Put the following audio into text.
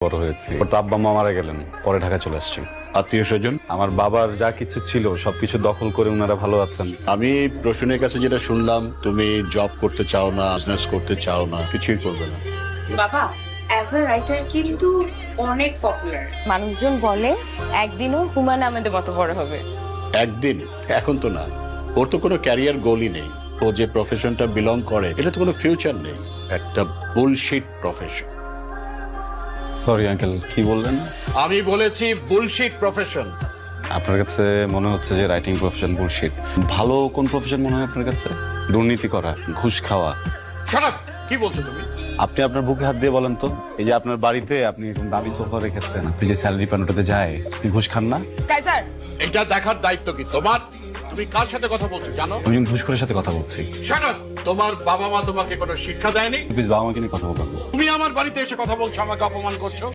বড় হয়েছি। ওর তো আব্বা মা মারা গেলেন, পরে ঢাকা চলে আসছি। আত্মীয় স্বজন? আমার বাবার যা কিছু ছিল সবকিছু দখল করে উনারা ভালো আছেন। আমি প্রশ্নের কাছে যেটা শুনলাম, তুমি জব করতে চাও না, বিজনেস করতে চাও না, কিছুই করবে না। বাবা অ্যাজ আ রাইটার কিন্তু অনেক পপুলার। মানুষজন বলে একদিনও হুমায়ুন আহমেদের মতো বড় হবে। একদিন? এখন তো না। ওর তো কোনো ক্যারিয়ার গোলই নেই। ও যে প্রফেশনটা বিলং করে এটা তো কোনো ফিউচার নেই। একটা বুলশিট প্রফেশন। সরি আঙ্কেল, কি বললেন? আমি বলেছি বুলশিট প্রফেশন। আপনার কাছে মনে হচ্ছে যে রাইটিং প্রফেশন বুলশিট। ভালো কোন প্রফেশন মনে হয় আপনার কাছে? দুর্নীতি করা, ঘুষ খাওয়া। Shut up! কি বলছো তুমি? আপনি আপনার বুকে হাত দিয়ে বলেন তো, এই যে আপনার বাড়িতে আপনি এরকম দামি সোফা রেখেছেন, আপনি যে স্যালারি পান ওটাতে যায়, আপনি ঘুষ খান না? কাইসার, এটা দেখার দায়িত্ব কি তোমার? তুমি কার সাথে কথা বলছো জানো? আমি একজন ঘুষখোরের সাথে কথা বলছি। Shut up! তোমার বাবা মা তোমাকে কোনো শিক্ষা দেয়নি? প্লিজ বাবা মাকে নিয়ে কথা বলবেন। তুমি আমার বাড়িতে এসে কথা বলছো, আমাকে অপমান করছো।